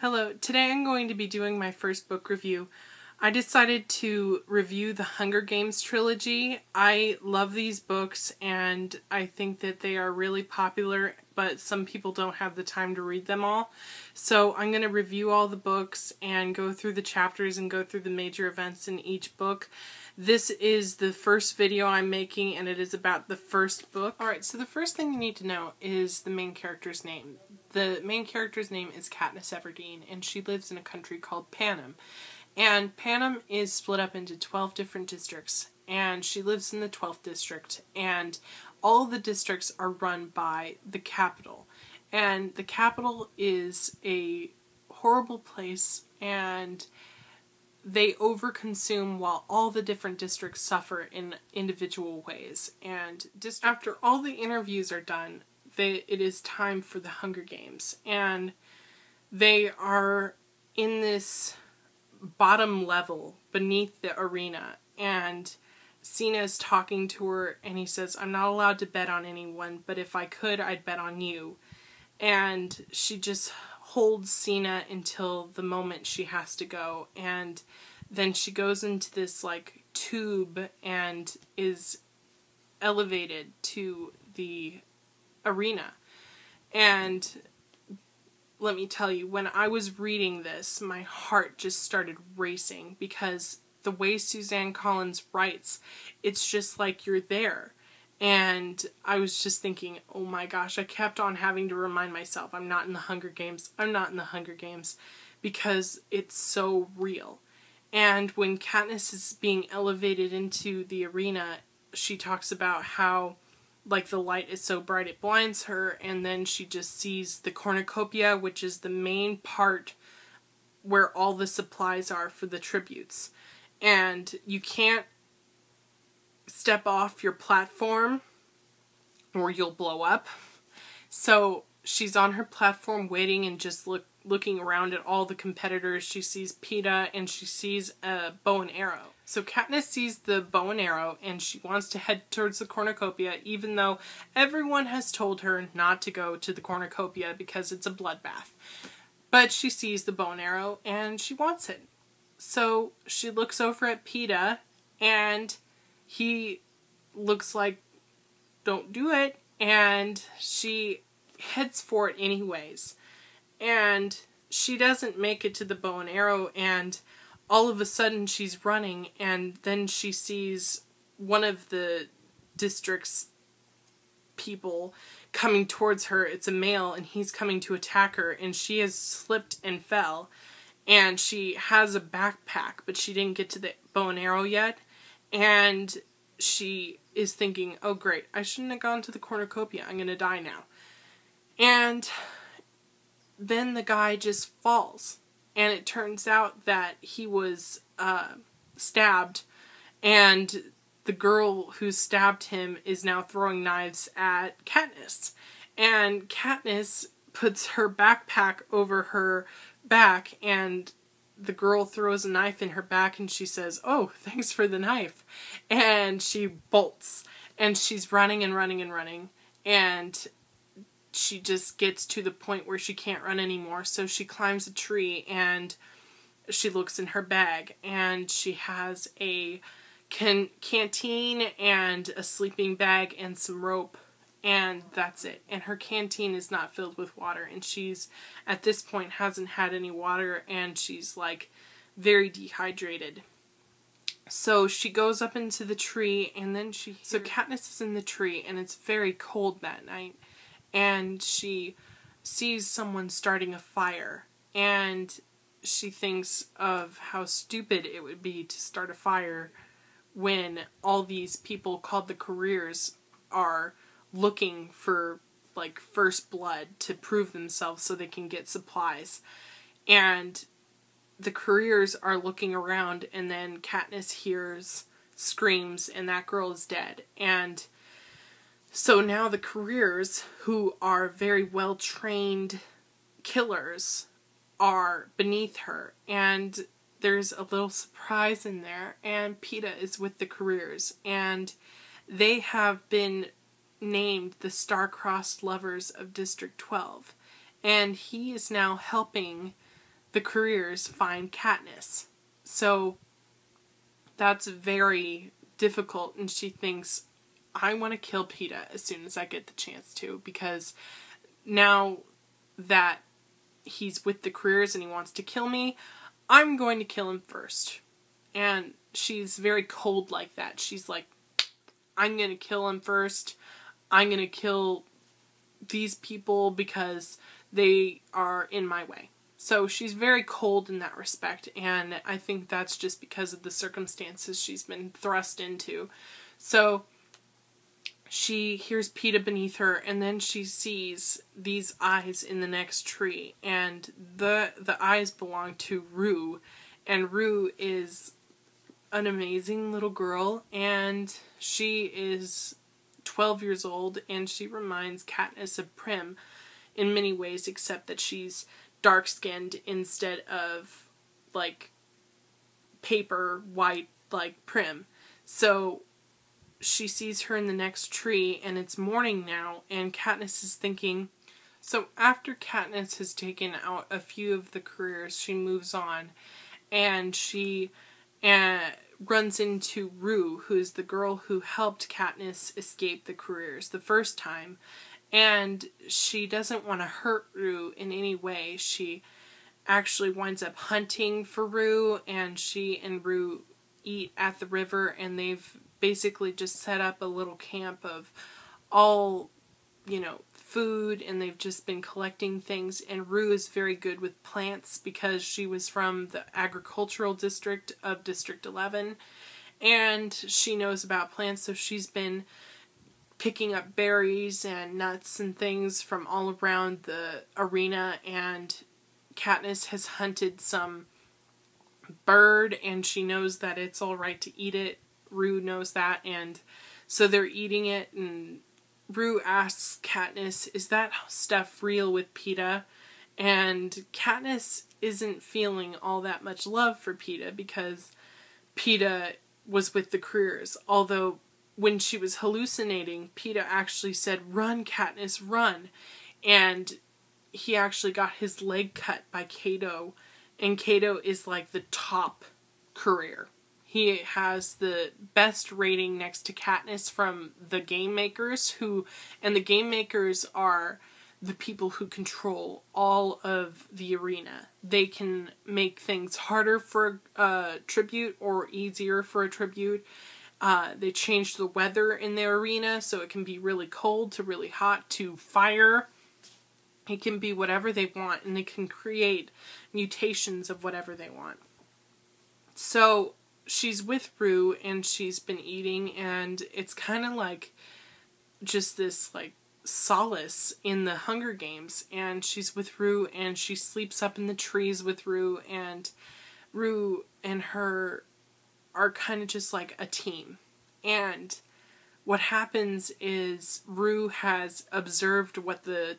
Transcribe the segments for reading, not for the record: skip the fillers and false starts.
Hello, today I'm going to be doing my first book review. I decided to review the Hunger Games trilogy. I love these books and I think that they are really popular, but some people don't have the time to read them all. So I'm going to review all the books and go through the chapters and go through the major events in each book. This is the first video I'm making and it is about the first book. Alright, so the first thing you need to know is the main character's name. The main character's name is Katniss Everdeen and she lives in a country called Panem. And Panem is split up into 12 different districts and she lives in the 12th district and all of the districts are run by the capital. And the capital is a horrible place and they overconsume while all the different districts suffer in individual ways. And just after all the interviews are done, it is time for the Hunger Games. And they are in this bottom level beneath the arena. And Cena's talking to her and he says, "I'm not allowed to bet on anyone, but if I could, I'd bet on you." And she just holds Cena until the moment she has to go. And then she goes into this like tube and is elevated to the arena. And let me tell you, when I was reading this, my heart just started racing because the way Suzanne Collins writes, it's just like you're there. And I was just thinking, oh my gosh, I kept on having to remind myself, I'm not in the Hunger Games, I'm not in the Hunger Games, because it's so real. And when Katniss is being elevated into the arena, she talks about how like the light is so bright it blinds her, and then she just sees the cornucopia, which is the main part where all the supplies are for the tributes. And you can't step off your platform or you'll blow up. So she's on her platform waiting and just looking around at all the competitors. She sees Peeta and she sees a bow and arrow. So Katniss sees the bow and arrow and she wants to head towards the cornucopia, even though everyone has told her not to go to the cornucopia because it's a bloodbath. But she sees the bow and arrow and she wants it. So she looks over at Peeta and he looks like, don't do it, and she heads for it anyways. And she doesn't make it to the bow and arrow, and all of a sudden she's running, and then she sees one of the district's people coming towards her. It's a male, and he's coming to attack her, and she has slipped and fell. And she has a backpack, but she didn't get to the bow and arrow yet. And she is thinking, oh great, I shouldn't have gone to the cornucopia. I'm going to die now. And then the guy just falls. And it turns out that he was stabbed. And the girl who stabbed him is now throwing knives at Katniss. And Katniss puts her backpack over her back and the girl throws a knife in her back and she says, "Oh, thanks for the knife." And she bolts and she's running and running and running and she just gets to the point where she can't run anymore. So she climbs a tree and she looks in her bag and she has a canteen and a sleeping bag and some rope. And that's it. And her canteen is not filled with water. And she's, at this point, hasn't had any water. And she's, like, very dehydrated. So she goes up into the tree. And then so Katniss is in the tree. And it's very cold that night. And she sees someone starting a fire. And she thinks of how stupid it would be to start a fire when all these people called the Careers are looking for like first blood to prove themselves so they can get supplies. And the Careers are looking around and then Katniss hears screams and that girl is dead. And so now the Careers, who are very well trained killers, are beneath her. And there's a little surprise in there, and Peeta is with the Careers and they have been named the Star-Crossed Lovers of District 12, and he is now helping the careers find Katniss. So that's very difficult, and she thinks, I want to kill Peeta as soon as I get the chance to, because now that he's with the careers and he wants to kill me, I'm going to kill him first. And she's very cold like that. She's like, I'm going to kill him first. I'm going to kill these people because they are in my way. So she's very cold in that respect, and I think that's just because of the circumstances she's been thrust into. So she hears Peeta beneath her, and then she sees these eyes in the next tree, and the eyes belong to Rue, and Rue is an amazing little girl, and she is 12 years old, and she reminds Katniss of Prim in many ways, except that she's dark-skinned instead of, like, paper white like Prim. So she sees her in the next tree, and it's morning now, and Katniss is thinking... So after Katniss has taken out a few of the careers, she moves on, and she runs into Rue, who's the girl who helped Katniss escape the careers the first time, and she doesn't want to hurt Rue in any way. She actually winds up hunting for Rue, and she and Rue eat at the river, and they've basically just set up a little camp of all, food, and they've just been collecting things, and Rue is very good with plants because she was from the agricultural district of District 11, and she knows about plants, so she's been picking up berries and nuts and things from all around the arena, and Katniss has hunted some bird, and she knows that it's alright to eat it. Rue knows that, and so they're eating it, and Rue asks Katniss, is that stuff real with Peeta? And Katniss isn't feeling all that much love for Peeta because Peeta was with the careers, although when she was hallucinating, Peeta actually said, run, Katniss, run. And he actually got his leg cut by Cato, and Cato is like the top career. He has the best rating next to Katniss from the Game Makers, and the Game Makers are the people who control all of the arena. They can make things harder for a tribute or easier for a tribute. They change the weather in their arena, so it can be really cold to really hot to fire. It can be whatever they want, and they can create mutations of whatever they want. So she's with Rue, and she's been eating, and it's kind of like just this like solace in the Hunger Games, and she's with Rue, and she sleeps up in the trees with Rue, and Rue and her are kind of just like a team. And what happens is Rue has observed what the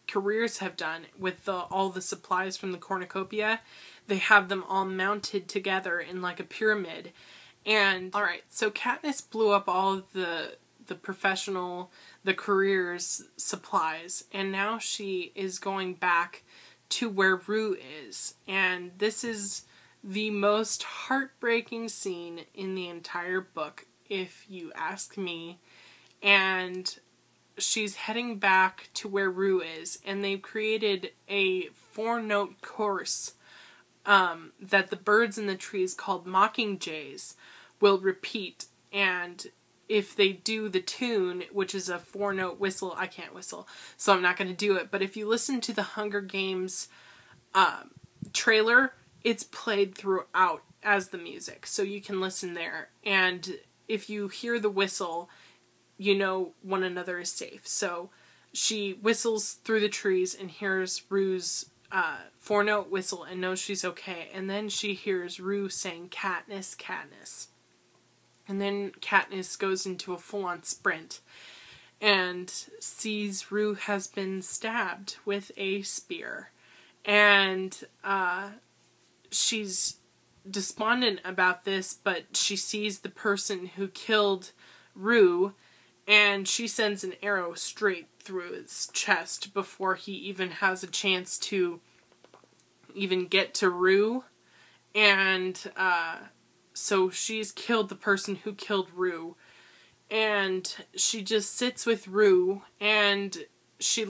careers have done with all the supplies from the cornucopia. They have them all mounted together in like a pyramid. And alright, so Katniss blew up all of the careers supplies, and now she is going back to where Rue is. And this is the most heartbreaking scene in the entire book, if you ask me. And she's heading back to where Rue is, and they've created a 4-note course that the birds in the trees called mockingjays will repeat, and if they do the tune, which is a 4-note whistle, I can't whistle, so I'm not going to do it, but if you listen to the Hunger Games trailer, it's played throughout as the music, so you can listen there, and if you hear the whistle, you know one another is safe. So she whistles through the trees and hears Rue's 4-note whistle and knows she's okay. And then she hears Rue saying, Katniss, Katniss. And then Katniss goes into a full-on sprint and sees Rue has been stabbed with a spear. And she's despondent about this, but she sees the person who killed Rue, and she sends an arrow straight through his chest before he even has a chance to even get to Rue. And so she's killed the person who killed Rue. And she just sits with Rue, and she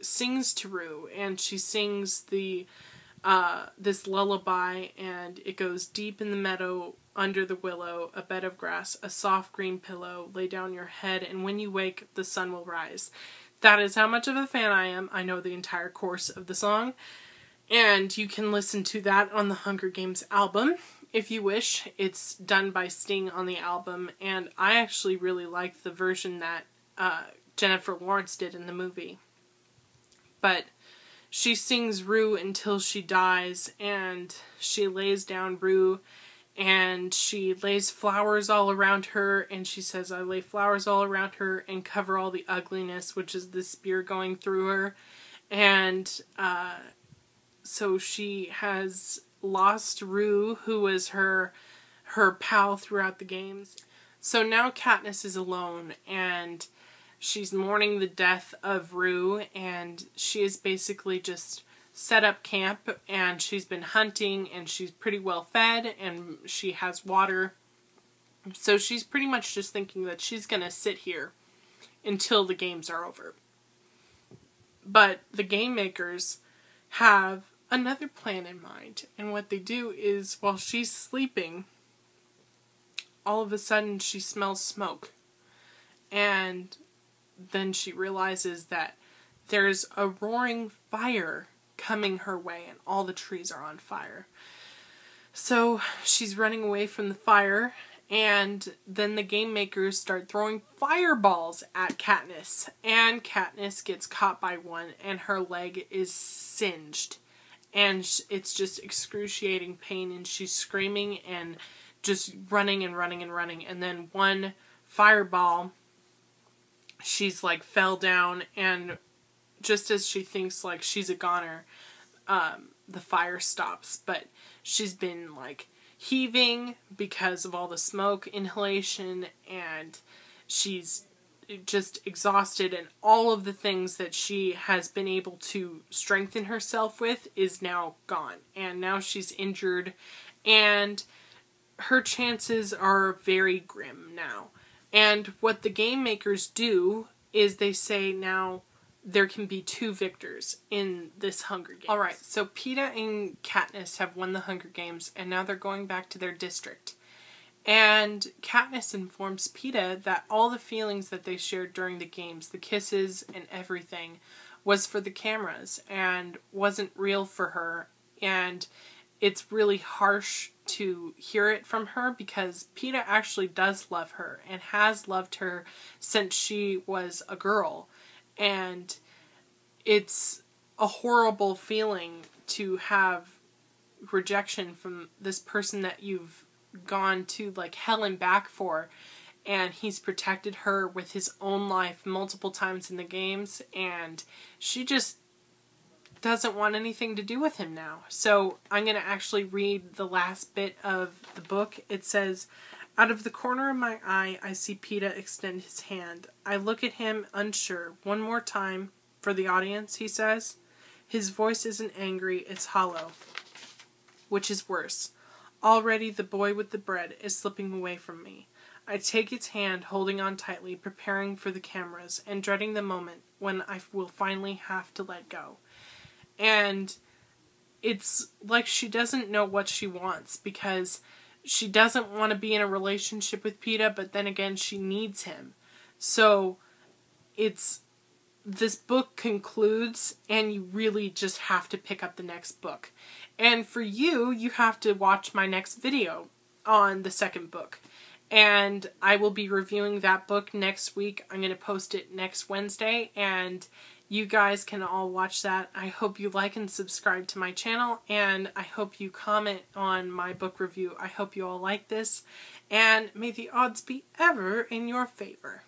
sings to Rue, and she sings this lullaby, and it goes, "Deep in the meadow, under the willow, a bed of grass, a soft green pillow, lay down your head, and when you wake, the sun will rise." That is how much of a fan I am. I know the entire course of the song, and you can listen to that on the Hunger Games album if you wish. It's done by Sting on the album, and I actually really like the version that Jennifer Lawrence did in the movie. But she sings Rue until she dies, and she lays down Rue, and she lays flowers all around her, and she says, "I lay flowers all around her and cover all the ugliness," which is the spear going through her. And so she has lost Rue, who was her pal throughout the games. So now Katniss is alone, and she's mourning the death of Rue, and she is basically just set up camp, and she's been hunting, and she's pretty well fed, and she has water. So she's pretty much just thinking that she's gonna sit here until the games are over. But the game makers have another plan in mind, and what they do is, while she's sleeping, all of a sudden she smells smoke, and then she realizes that there's a roaring fire coming her way, and all the trees are on fire. So she's running away from the fire, and then the game makers start throwing fireballs at Katniss, and Katniss gets caught by one, and her leg is singed, and it's just excruciating pain, and she's screaming and just running and running and running, and then one fireball, she's like fell down, and just as she thinks like she's a goner, the fire stops, but she's been like heaving because of all the smoke inhalation, and she's just exhausted, and all of the things that she has been able to strengthen herself with is now gone, and now she's injured, and her chances are very grim now. And what the game makers do is they say now there can be 2 victors in this Hunger Games. Alright, so Peeta and Katniss have won the Hunger Games, and now they're going back to their district. And Katniss informs Peeta that all the feelings that they shared during the games, the kisses and everything, was for the cameras and wasn't real for her. And it's really harsh to hear it from her, because Peeta actually does love her and has loved her since she was a girl. And it's a horrible feeling to have rejection from this person that you've gone to like hell and back for, and he's protected her with his own life multiple times in the games, and she just doesn't want anything to do with him now. So I'm going to actually read the last bit of the book. It says, "Out of the corner of my eye, I see Peeta extend his hand. I look at him, unsure. One more time for the audience," he says. His voice isn't angry, it's hollow. Which is worse. Already the boy with the bread is slipping away from me. I take its hand, holding on tightly, preparing for the cameras, and dreading the moment when I will finally have to let go. And it's like she doesn't know what she wants, because she doesn't want to be in a relationship with Peeta, but then again she needs him. So this book concludes, and you really just have to pick up the next book. And for you, you have to watch my next video on the second book. And I will be reviewing that book next week. I'm going to post it next Wednesday, and you guys can all watch that. I hope you like and subscribe to my channel, and I hope you comment on my book review. I hope you all like this, and may the odds be ever in your favor.